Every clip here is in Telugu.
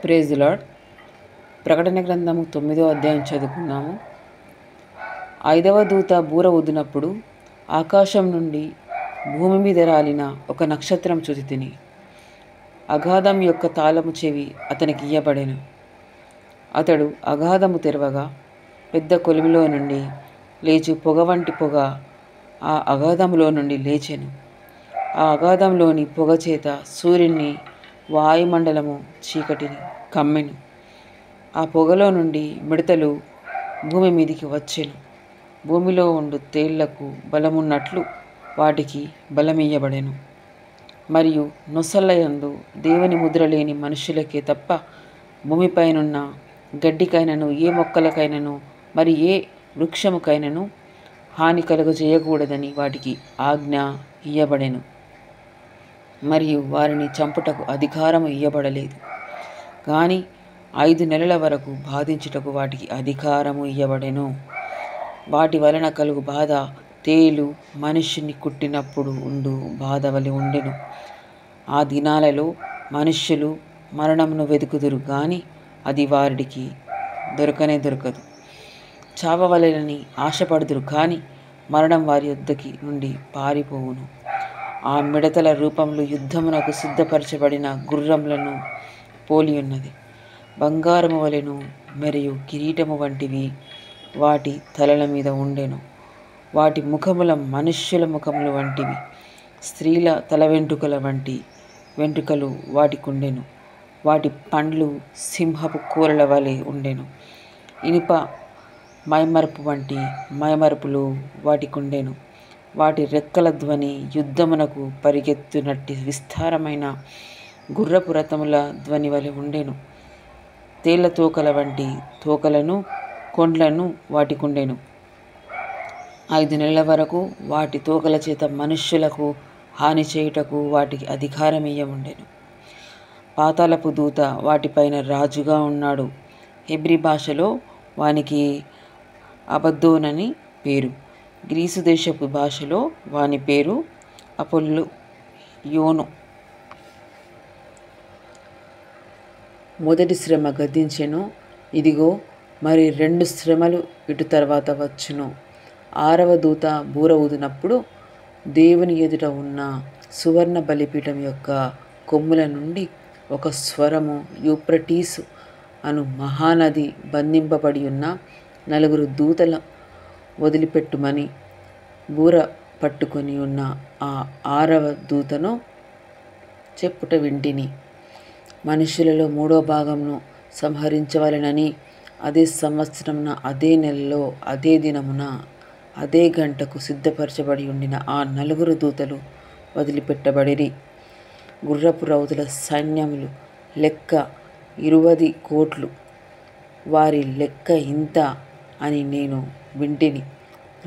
Praise the lord. ప్రకటన గ్రంథము 9వ అధ్యాయం చదువుకున్నాము. 5వ దూత బూర ఊదినప్పుడు ఆకాశం నుండి భూమి మీద రాలిన ఒక నక్షత్రం చూసి తిని, అగాధం యొక్క తాళము చెవి అతనికి ఇయ్యబడెను. అతడు అగాధము తెరవగా పెద్ద కొలిమిలో నుండి లేచి పొగ వంటి పొగ ఆ అగాధములో నుండి లేచెను. ఆ అగాధంలోని పొగ చేత సూర్యుని, వాయుమండలము చీకటిని కమ్మెను. ఆ పొగలో నుండి మిడతలు భూమి మీదికి వచ్చెను. భూమిలో ఉండు తేళ్లకు బలమున్నట్లు వాటికి బలమియ్యబడెను. మరియు నొసళ్ళయందు దేవుని ముద్ర లేని మనుషులకే తప్ప భూమిపైనున్న గడ్డికైనను, ఏ మొక్కలకైనను, మరి ఏ వృక్షముకైనను హాని కలుగజేయకూడదని వాటికి ఆజ్ఞ ఇయ్యబడెను. మరియు వారిని చంపుటకు అధికారము ఇయ్యబడలేదు, కానీ 5 నెలల వరకు బాధించుటకు వాటికి అధికారము ఇయ్యబడెను. వాటి వలన కలుగు బాధ తేలు మనుష్యుని కుట్టినప్పుడు ఉండు బాధ వలె ఉండెను. ఆ దినాలలో మనుష్యులు మరణమును వెతుకుదురు, కానీ అది వారికి దొరకనే దొరకదు. చావవలెనని ఆశపడుదురు, కానీ మరణం వారి యొద్దకి నుండి పారిపోవును. ఆ మిడతల రూపములు యుద్ధమునకు సిద్ధపరచబడిన గుర్రములను పోలియున్నది. బంగారము వలెను మరియు కిరీటము వంటివి వాటి తలల మీద ఉండెను. వాటి ముఖముల మనుష్యుల ముఖముల వంటివి, స్త్రీల తల వెంట్రుకల వంటి వెంట్రుకలు వాటికుండెను. వాటి పండ్లు సింహపు కూరల వలె ఉండెను. ఇనుప మైమరుపు వంటి మైమరుపులు వాటికుండెను. వాటి రెక్కల ధ్వని యుద్ధమునకు పరిగెత్తునట్టి విస్తారమైన గుర్రపు రథముల ధ్వని వలె ఉండెను. తేళ్ల తోకల వంటి తోకలను, కొండ్లను వాటికుండెను. 5 నెలల వరకు వాటి తోకల చేత మనుష్యులకు హాని చేయుటకు వాటికి అధికారం ఇయ్యబడెను. పాతాళపు దూత వాటిపైన రాజుగా ఉన్నాడు. హెబ్రీ భాషలో వానికి అబద్దోనని పేరు. గ్రీసు దేశపు భాషలో వాని పేరు అపోల్యోను. మొదటి శ్రమ గద్దించెను, ఇదిగో మరి 2 శ్రమలు ఇటు తర్వాత వచ్చును. 6వ దూత బూర ఊదినప్పుడు దేవుని ఎదుట ఉన్న సువర్ణ బలిపీఠం యొక్క కొమ్ముల నుండి ఒక స్వరము, యూఫ్రటీసు అను మహానది బంధింపబడి ఉన్న 4 దూతల వదిలిపెట్టుమని బూర పట్టుకొని ఉన్న ఆ 6వ దూతను చెప్పుట వింటిని. మనుషులలో 3వ భాగమును సంహరించవలెనని అదే సంవత్సరమున, అదే నెలలో, అదే దినమున, అదే గంటకు సిద్ధపరచబడి ఉండిన ఆ 4 దూతలు వదిలిపెట్టబడిరి. గుర్రపు రౌతుల సైన్యములు లెక్క 20 కోట్లు. వారి లెక్క ఇంత అని నేను వింటిని.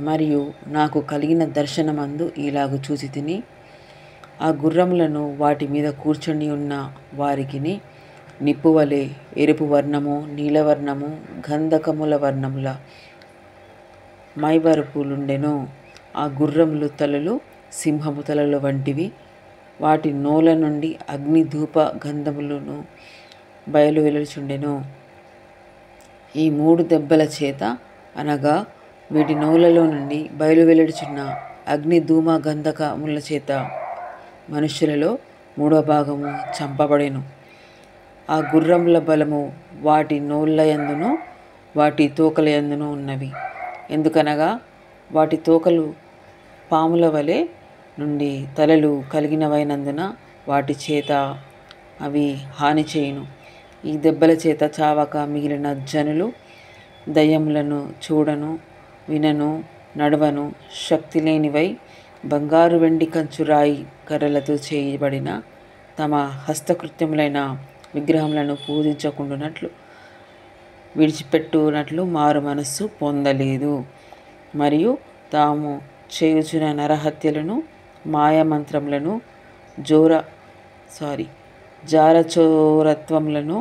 మరియు నాకు కలిగిన దర్శనమందు ఇలాగు చూసి తిని, ఆ గుర్రములను వాటి మీద కూర్చొని ఉన్న వారికిని నిప్పువలే ఎరుపు వర్ణము, నీలవర్ణము, గంధకముల వర్ణముల మైవరపులుండెను. ఆ గుర్రములు తలలు సింహము తలల వంటివి. వాటి నోల నుండి అగ్ని ధూప గంధములను బయలువెలుచుండెను. ఈ 3 దెబ్బల చేత, అనగా వీటి నోలలో నుండి బయలువెలుచున్న అగ్ని ధూమ గంధకముల చేత మనుష్యులలో 3వ భాగము చంపబడెను. ఆ గుర్రముల బలము వాటి నోళ్ళయందును వాటి తోకలయందును ఉన్నవి. ఎందుకనగా వాటి తోకలు పాముల వలె నుండి తలలు కలిగినవైనందున వాటి చేత అవి హాని చేయును. ఈ దెబ్బల చేత చావక మిగిలిన జనులు దయ్యములను చూడను, వినను, నడవను, శక్తి లేనివై బంగారు, వెండి, కంచు, రాయి, కర్రలతో చేయబడిన తమ హస్తకృత్యములైన విగ్రహములను పూజించకుండునట్లు విడిచిపెట్టునట్లు మారు మనస్సు పొందలేదు. మరియు తాము చేయుచున్న నరహత్యలను, మాయమంత్రములను, జారచోరత్వములను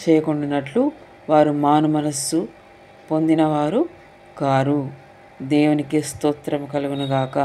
చేయకుండానట్లు వారు మారు మనస్సు పొందినవారు కారు. దేవునికి స్తోత్రము కలుగునుగాక.